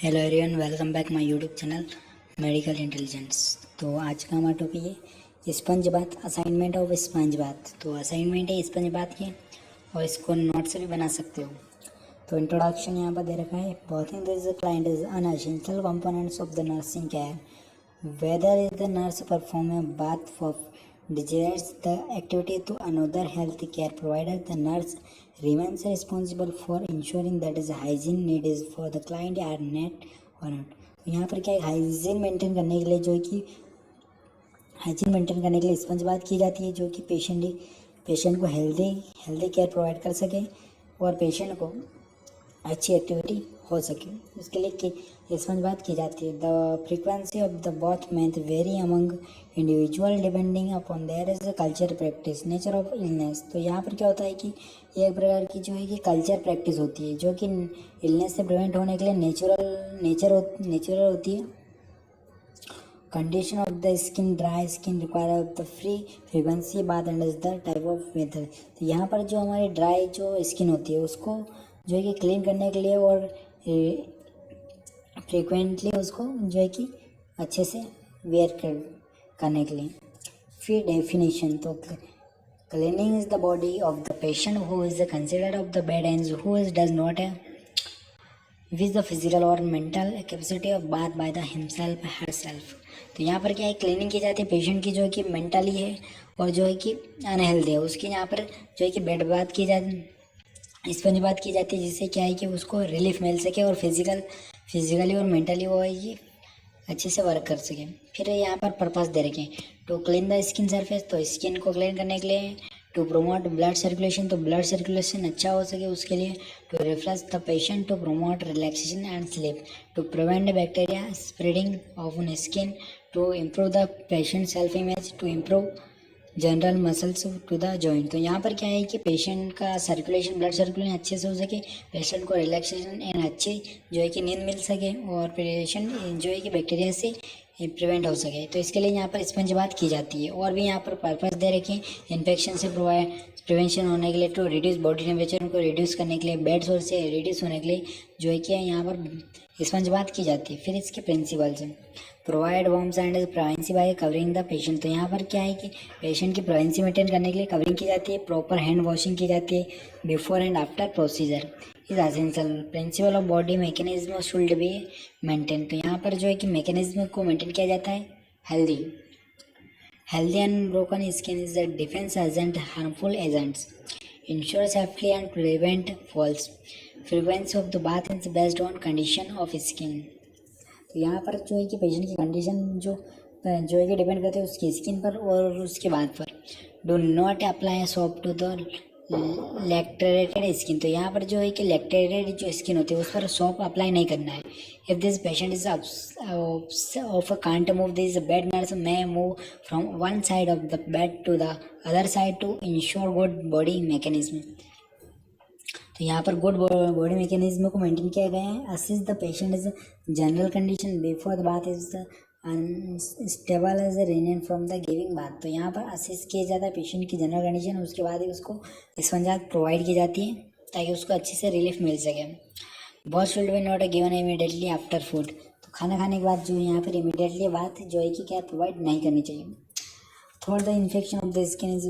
Hello everyone, welcome back my YouTube channel medical intelligence. तो आज का हमारा टॉपिक है sponge bath, assignment of sponge bath. तो असाइनमेंट है स्पंज बाथ की और इसको नोट से भी बना सकते हो। तो इंट्रोडक्शन यहाँ पर दे रखा है। Bathing this client is an essential components of the nursing care whether is the nurse perform a bath for delegates the activity to another health care provider. The nurse remains responsible for ensuring that the hygiene needs for the client are met or not. यहाँ पर क्या है, hygiene maintain करने के लिए sponge बात की जाती है, जो कि पेशेंट को हेल्दी केयर प्रोवाइड कर सके और पेशेंट को अच्छी एक्टिविटी हो सके, उसके लिए स्पंज बात की जाती है। The frequency of the bath में vary among individual depending upon there is a culture practice nature of illness. तो यहाँ पर क्या होता है कि एक प्रकार की जो है कि कल्चर प्रैक्टिस होती है, जो कि इलनेस से प्रिवेंट होने के लिए नेचुरल होती है। Condition of the skin, dry skin require of the free frequency bath and is the type of method. तो यहाँ पर जो हमारी ड्राई जो स्किन होती है उसको जो है कि क्लीन करने के लिए और फ्रीक्वेंटली उसको जो है कि अच्छे से वेयर करने के लिए। फिर डेफिनेशन, तो cleaning is the body of the patient who is considered of the bed and who is does not है विद द फिजिकल और mental capacity of bath by the himself her self. तो यहाँ पर क्या है, cleaning की जाती है पेशेंट की जो है कि मेंटली है और जो है कि अनहेल्दी है, उसकी यहाँ पर जो है कि बेड बात की जाती स्पंज बात की जाती है, जिससे क्या है कि उसको रिलीफ मिल सके और फिजिकली और मेंटली वो है कि अच्छे से वर्क कर सके। फिर यहाँ पर पर्पस दे रखे हैं to clean the skin surface, तो स्किन को क्लीन करने के लिए। टू प्रोमोट ब्लड सर्कुलेशन, तो ब्लड सर्कुलेशन अच्छा हो सके उसके लिए। To refresh the patient, to promote relaxation and sleep. To prevent bacteria spreading of skin. To improve the patient self image. To improve general muscles to the joint. तो यहाँ पर क्या है कि पेशेंट का सर्कुलेशन, ब्लड सर्कुलेशन अच्छे से हो सके, पेशेंट को रिलैक्सेशन एंड अच्छी जो है कि नींद मिल सके और पेशेंट जो है कि बैक्टीरिया से प्रिवेंट हो सके। तो इसके लिए यहाँ पर स्पंज बात की जाती है। और भी यहाँ पर पर्पस दे रखे हैं इन्फेक्शन से प्रिवेंशन होने के लिए, टू रिड्यूस बॉडी टेम्परेचर को रिड्यूस करने के लिए, बेड सोर से रिड्यूस होने के लिए जो है कि यहाँ पर स्पंज बात की जाती है। फिर इसके प्रिंसिपल्स हैं। Provide warmth and privacy bye covering the patient. तो यहाँ पर क्या है कि पेशेंट की प्राइवेसी मेंटेन करने के लिए कवरिंग की जाती है, प्रॉपर हैंड वॉशिंग की जाती है before and after procedure is essential. Principle of body mechanism should be maintain. तो यहाँ पर जो है कि मैकेनिज्म को मेंटेन किया जाता है। Healthy and broken skin is the defence agent harmful agents ensure safety and prevent falls. Frequency of the bath is based on condition of skin. तो यहाँ पर जो है कि पेशेंट की कंडीशन जो है कि डिपेंड करते हैं उसकी स्किन पर और उसके बाद पर। Do not apply soap to the lacerated skin. तो यहाँ पर जो है कि लैक्टेटेड जो स्किन होती है उस पर सोप अप्लाई नहीं करना है। If this patient is of can't move this bed, nurse may move from one side of the bed to the other side to ensure good body mechanism. तो यहाँ पर गुड बॉडी मैकेनिज्म को maintain किया गया है। Assist the patient is general condition before the bath is unstable as rain from the giving bath. तो यहाँ पर असिस्ट किया जाता है पेशेंट की जनरल कंडीशन, उसके बाद ही उसको स्पंज बाथ प्रोवाइड की जाती है ताकि उसको अच्छे से रिलीफ मिल सके। Bath should be not given immediately after food. तो खाना खाने के बाद जो यहाँ पर इमीडिएटली बात जो है कि क्या प्रोवाइड नहीं करनी चाहिए। Third, the infection of the skin is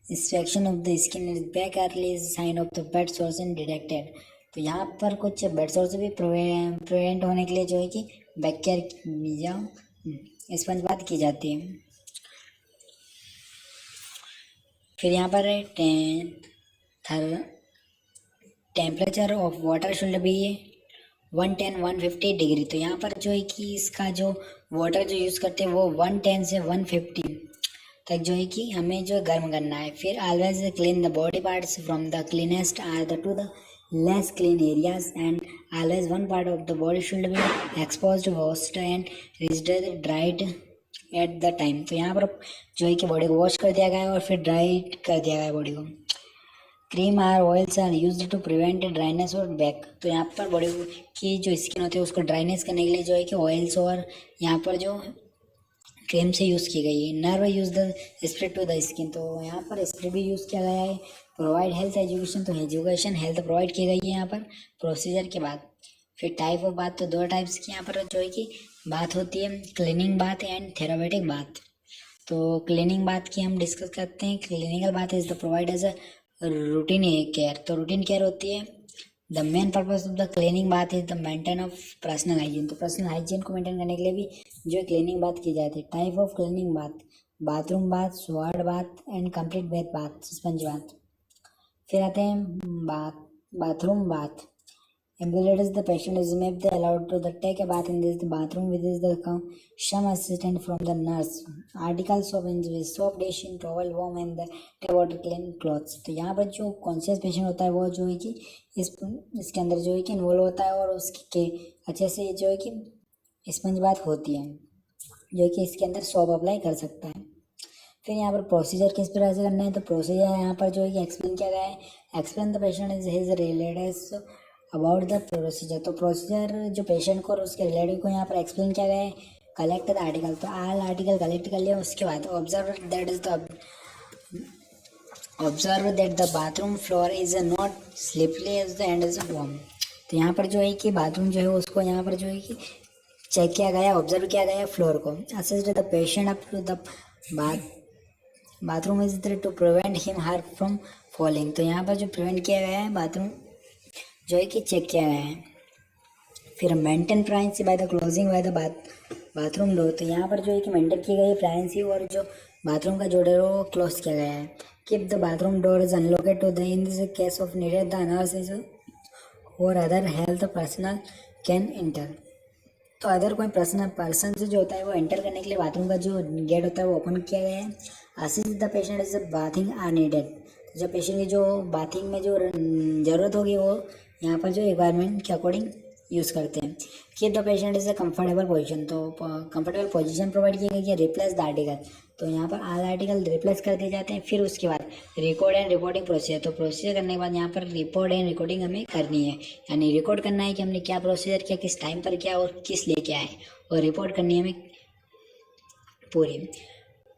inspection of the skin is back early sign of the bed sores and detected. तो यहाँ पर कुछ बेड सोर्स भी प्रिवेंट होने के लिए जो है कि बैक्टीरिया स्पंज बात की जाती है। फिर यहाँ पर temperature of water should be 110-150 degree. तो यहाँ पर जो है कि इसका जो वाटर जो यूज़ करते हैं वो 110 से 150 तक जो है कि हमें जो गर्म करना है। फिर always clean the body parts from the cleanest or the to the less clean areas and always one part of the body should be exposed washed and rinsed dried at the time. तो यहाँ पर जो है कि body को wash कर दिया गया है और फिर ड्राई कर दिया गया है बॉडी को। Cream are oils are used to prevent dryness और बैक। तो यहाँ पर बॉडी की जो स्किन होती है उसको ड्राइनेस करने के लिए जो है कि ऑयल्स और यहाँ पर जो क्रीम से यूज़ की गई है। Nerve use the spread to the skin. तो यहाँ पर स्प्रे भी यूज़ किया गया है। प्रोवाइड हेल्थ एजुकेशन, तो एजुकेशन हेल्थ प्रोवाइड की गई है यहाँ पर प्रोसीजर के बाद। फिर टाइप ऑफ बाथ, तो दो टाइप्स की यहाँ पर जो है कि बात होती है, cleaning bath and therapeutic bath. तो क्लीनिंग बाथ की हम डिस्कस करते हैं। Clinical bath is the provide as a routine care. तो रूटीन केयर होती है। The main purpose of the cleaning bath is the maintain of personal hygiene. तो personal hygiene को मेंटेन करने के लिए भी जो क्लीनिंग बाथ की जाती है। Type of cleaning bath, bathroom bath, shower bath and complete bed bath, sponge bath. फिर आते हैं bathroom bath. Employees the patient is may be allowed to take a bath in this bathroom with some assistance from the nurse. Articles of injury, soap, dish, towel, warm and the water clean clothes. तो यहाँ पर जो conscious patient होता है वो जो है कि इसके अंदर जो है कि इन्वॉल्व होता है, और उसके अच्छे से जो है कि स्पंज बाथ होती है, जो कि इसके अंदर सोप अप्लाई कर सकता है। फिर यहाँ पर प्रोसीजर किस प्रकार से करना है, तो प्रोसीजर यहाँ पर जो है कि एक्सप्लेन किया गया है। Explain the patient is his related about the procedure. तो प्रोसीजर जो पेशेंट को और उसके रिलेटिव को यहाँ पर एक्सप्लेन किया गया है। कलेक्ट द आर्टिकल, तो आल आर्टिकल कलेक्ट कर लिया। उसके बाद observe that the bathroom floor is not slippery as the and is warm. तो यहाँ पर जो है कि बाथरूम जो है उसको यहाँ पर जो है कि चेक किया गया, ऑब्जर्व किया गया फ्लोर को। Assist the patient up to the bathroom is to prevent him her from falling. तो यहाँ पर जो प्रिवेंट किया गया है बाथरूम जो है कि चेक किया गया है। फिर maintain privacy by the closing by the bathroom door. तो यहाँ पर जो है कि मेंटेन की गई प्राइवेसी, और जो बाथरूम का जो डोर है वो क्लोज किया गया है। Keep the bathroom door is unlocked to the in this case of needed the nurse is or other health personal can enter. तो अदर कोई पर्सन से जो होता है वो एंटर करने के लिए बाथरूम का जो गेट होता है वो ओपन किया गया है। Assist the patient is bathing are needed. जब पेशेंट की जो बाथिंग में जो ज़रूरत होगी वो यहाँ पर जो रिक्वायरमेंट के अकॉर्डिंग यूज़ करते हैं। Keep the patient is a comfortable position. तो कंफर्टेबल पोजीशन प्रोवाइड किया गया है। रिप्लेस द आर्टिकल, तो यहाँ पर आल आर्टिकल रिप्लेस कर दिए जाते हैं। फिर उसके बाद रिकॉर्ड एंड रिपोर्टिंग प्रोसीजर। तो प्रोसीजर करने के बाद यहाँ पर रिपोर्ट एंड रिकॉर्डिंग हमें करनी है, यानी रिकॉर्ड करना है कि हमने क्या प्रोसीजर किया, किस टाइम पर किया और किस लिए किया है, और रिपोर्ट करनी है हमें पूरी।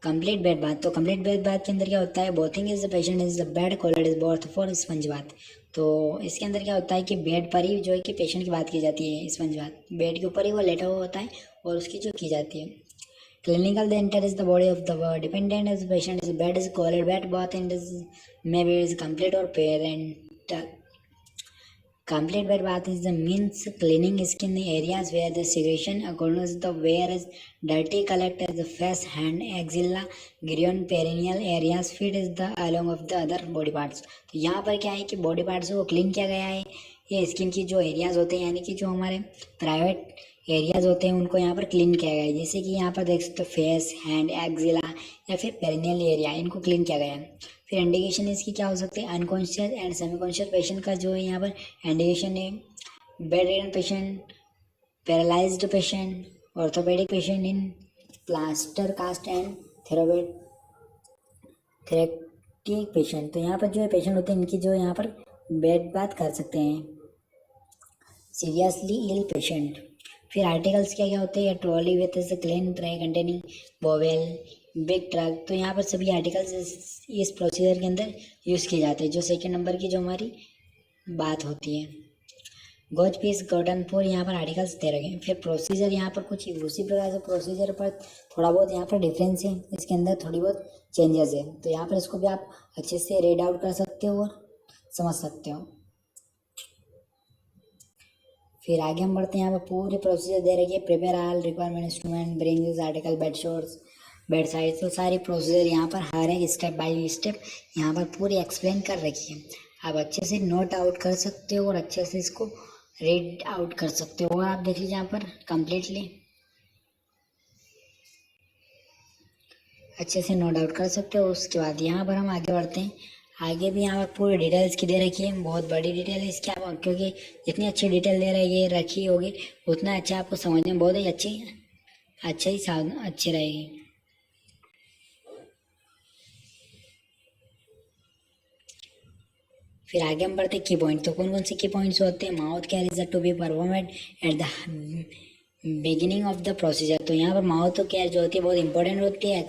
Complete bed bath. तो कंप्लीट बेड बाथ के अंदर क्या होता है, bathing is the patient is the bed called is both for sponge bath. तो इसके अंदर क्या होता है कि बेड पर ही जो है कि पेशेंट की बात की जाती है, स्पंज बाथ बेड के ऊपर ही वो लेटा हुआ होता है और उसकी जो की जाती है। Clinical the enter is the body of the dependent is patient is bed is called bed bath and is may be is complete और parental. Complete bed bath is the means cleaning skin areas where the secretion occurs, the where is dirty collect as the face, hand, axilla, groin, perineal areas, feet is the along of the other body parts। तो यहाँ पर क्या है कि body parts को clean किया गया है। ये स्किन की जो एरियाज होते हैं, यानी कि जो हमारे प्राइवेट एरियाज होते हैं उनको यहाँ पर क्लीन किया गया है। जैसे कि यहाँ पर देख सकते हो फेस, हैंड, एक्जिला या फिर पेरिनियल एरिया, इनको क्लीन किया गया है। फिर इंडिकेशन इसकी क्या हो सकती है, unconscious and semi conscious patient का जो है यहाँ पर इंडिकेशन है। Bedridden patient, paralysed patient, orthopaedic patient in plaster cast and therapeutic patient. तो यहाँ पर जो है पेशेंट होते हैं इनकी जो यहाँ पर बेड बात कर सकते हैं। Seriously ill patient. फिर आर्टिकल्स क्या क्या होते हैं, trolley with clean tray containing bowel, big truck. तो यहाँ पर सभी आर्टिकल्स इस प्रोसीजर के अंदर यूज़ किए जाते हैं। जो सेकंड नंबर की जो हमारी बात होती है, गोज पीस कॉटन पूर यहाँ पर आर्टिकल्स दे रखे हैं। फिर प्रोसीजर यहाँ पर कुछ उसी प्रकार से प्रोसीजर पर थोड़ा बहुत यहाँ पर डिफरेंस है, इसके अंदर थोड़ी बहुत चेंजेस है। तो यहाँ पर इसको भी आप अच्छे से रीड आउट कर सकते हो और समझ सकते हो। फिर आगे हम बढ़ते हैं। यहाँ पर पूरी प्रोसीजर दे रखी है। Prepare all requirement instrument, bring this article, bed shores, bed side. तो सारी प्रोसीजर यहाँ पर हर एक स्टेप बाय स्टेप यहाँ पर पूरी एक्सप्लेन कर रखी है। आप अच्छे से नोट आउट कर सकते हो और अच्छे से इसको रीड आउट कर सकते हो। और आप देख लीजिए यहाँ पर कंप्लीटली अच्छे से नोट आउट कर सकते हो। उसके बाद यहाँ पर हम आगे बढ़ते हैं। आगे भी यहाँ पर पूरी डिटेल्स की दे रखी है, बहुत बड़ी डिटेल है इसकी, आप क्योंकि जितनी अच्छी डिटेल दे रखी होगी उतना अच्छा आपको समझने में बहुत ही अच्छी रहेगी। फिर आगे हम बढ़ते की पॉइंट। तो कौन कौन से की पॉइंट्स होते हैं, mouth care is to be performed at the beginning of the procedure. तो यहाँ पर माउथ केयर जो होती है बहुत इंपॉर्टेंट होती है।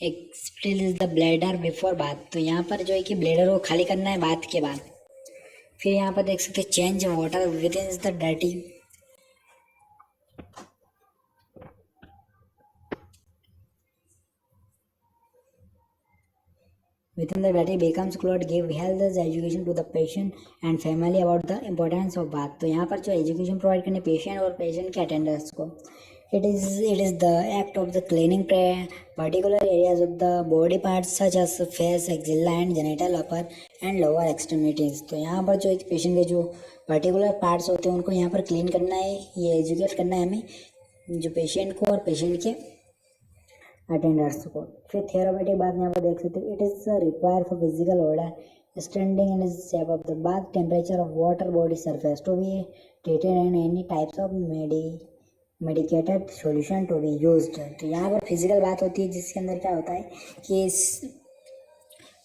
Explain is the bladder before bath. तो यहाँ पर जो है कि ब्लैडर को खाली करना है बाथ के बाद। फिर यहाँ पर देख सकते हैं change water with in the dirty Within the dirty becomes clot give health education to the patient and family about the importance of bath. तो यहाँ पर जो एजुकेशन प्रोवाइड करने पेशेंट और पेशेंट के अटेंडर्स को it is the act of the cleaning particular areas of the body parts such as face, axilla and genital upper and lower extremities. तो यहाँ पर जो एक पेशेंट के जो पर्टिकुलर पार्ट्स होते हैं उनको यहाँ पर क्लीन करना है, ये एजुकेट करना है हमें जो पेशेंट को और पेशेंट के अटेंडर्स को. फिर थेरापेटिक बात यहाँ पर देख सकते हो. It is require for physical order standing in shape of the bath temperature of water body surface to be treated and any types of medicated solution to be used. तो यहाँ पर फिजिकल बात होती है जिसके अंदर क्या होता है कि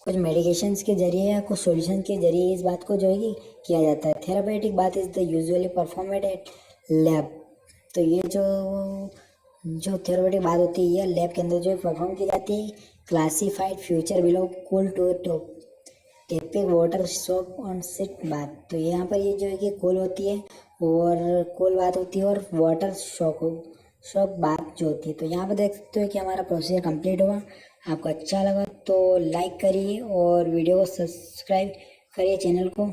कुछ मेडिकेशंस के जरिए या कुछ सॉल्यूशन के जरिए इस बात को जो है किया जाता है. Therapeutic bath is the usually performed at lab. तो ये जो थेरापेटिक बात होती है लैब के अंदर जो परफॉर्म की जाती है. Classified future below cool to top tepid water soap on sit bath. तो यहाँ पर ये जो है कि कूल होती है और कूल बात होती है और वाटर शॉक बात जो होती है. तो यहाँ पर देख सकते हो कि हमारा प्रोसीजर कंप्लीट हुआ. आपको अच्छा लगा तो लाइक करिए और वीडियो को सब्सक्राइब करिए चैनल को.